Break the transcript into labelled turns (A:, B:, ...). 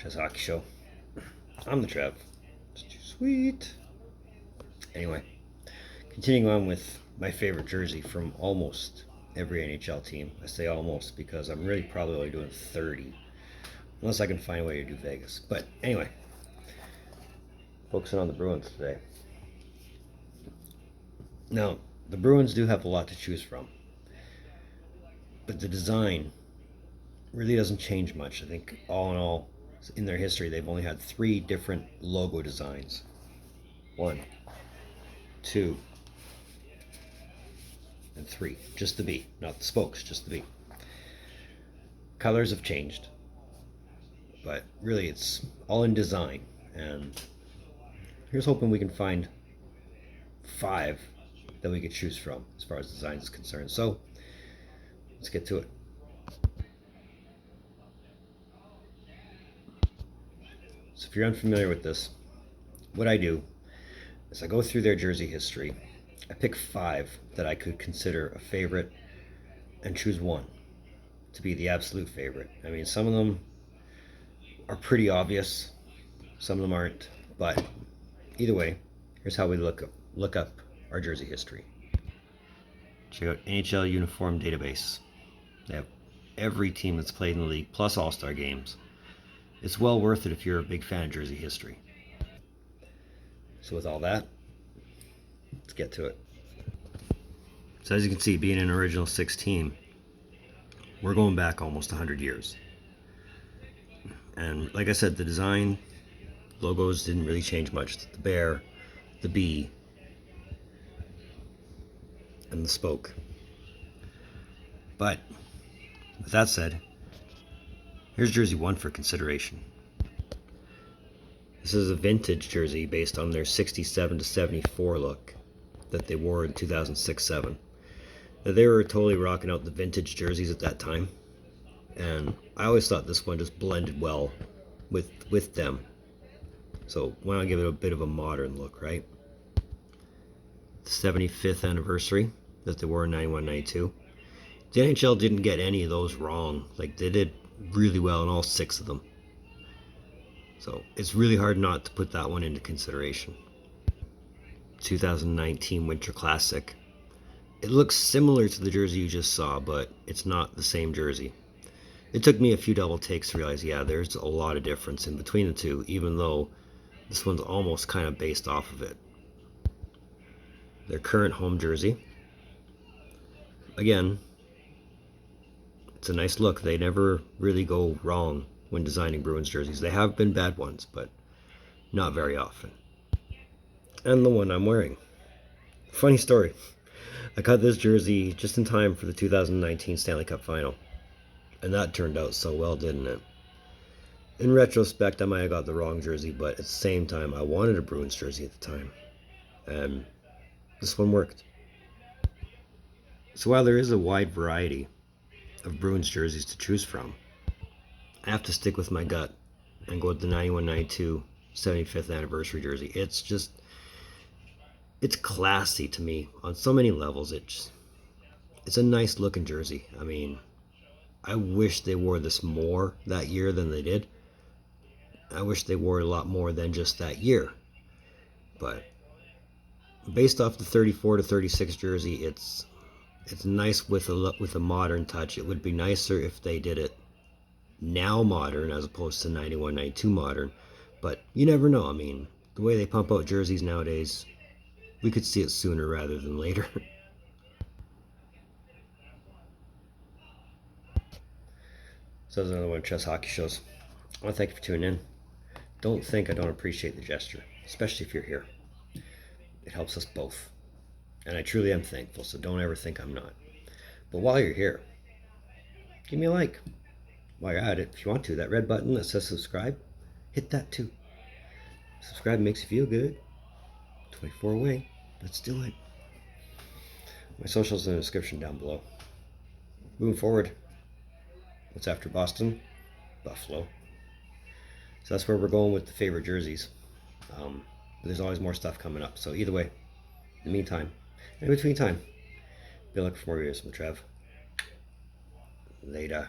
A: Trevs Hockey Show. I'm the Trev. It's too sweet. Anyway, continuing on with my favorite jersey from almost every NHL team. I say almost because I'm really probably only doing 30. Unless I can find a way to do Vegas. But anyway, focusing on the Bruins today. Now, the Bruins do have a lot to choose from. But the design really doesn't change much. I think all in all, in their history, they've only had 3 different logo designs. 1, 2, and 3. Just the B, not the spokes, just the B. Colors have changed, but really it's all in design. And here's hoping we can find 5 that we could choose from as far as design is concerned. So let's get to it. So if you're unfamiliar with this, what I do is I go through their jersey history. I pick 5 that I could consider a favorite and choose 1 to be the absolute favorite. I mean, some of them are pretty obvious, some of them aren't, but either way, here's how we look up our jersey history. Check out NHL Uniform Database. They have every team that's played in the league, plus all-star games. It's well worth it if you're a big fan of jersey history. So with all that, let's get to it. So as you can see, being an original 6 team, we're going back almost 100 years. And like I said, the design, logos didn't really change much. The bear, the bee, and the spoke. But with that said, here's jersey 1 for consideration. This is a vintage jersey based on their 67 to 74 look that they wore in 2006-07. Now, they were totally rocking out the vintage jerseys at that time, and I always thought this one just blended well with them. So why not give it a bit of a modern look, right? The 75th anniversary that they wore in 91-92. The NHL didn't get any of those wrong. Like, they did really well in all 6 of them. So it's really hard not to put that one into consideration. 2019 Winter Classic. It looks similar to the jersey you just saw, but it's not the same jersey. It took me a few double takes to realize, yeah, there's a lot of difference in between the two, even though this one's almost kind of based off of it. Their current home jersey. Again, it's a nice look. They never really go wrong when designing Bruins jerseys. They have been bad ones, but not very often. And the one I'm wearing. Funny story. I got this jersey just in time for the 2019 Stanley Cup Final. And that turned out so well, didn't it? In retrospect, I might have got the wrong jersey, but at the same time, I wanted a Bruins jersey at the time. And this one worked. So while there is a wide variety of Bruins jerseys to choose from, I have to stick with my gut and go with the 91-92 75th anniversary jersey. It's classy to me on so many levels. It's a nice looking jersey. I mean, I wish they wore this more that year than they did. I wish they wore a lot more than just that year. But based off the 34 to 36 jersey, it's nice with a modern touch. It would be nicer if they did it now modern as opposed to 91-92 modern, but you never know. I mean, the way they pump out jerseys nowadays, we could see it sooner rather than later. So there's another one of Trevs Hockey Shows. I want to thank you for tuning in. Don't think I don't appreciate the gesture, especially if you're here. It helps us both, and I truly am thankful, so don't ever think I'm not. But while you're here, give me a like. While you're at it, if you want to, that red button that says subscribe, hit that too. Subscribe makes you feel good. 24 away. Let's do it. My socials in the description down below. Moving forward, what's after Boston? Buffalo. So that's where we're going with the favorite jerseys. But there's always more stuff coming up. So either way, in the meantime, in between time, be looking for more videos from Trev. Later.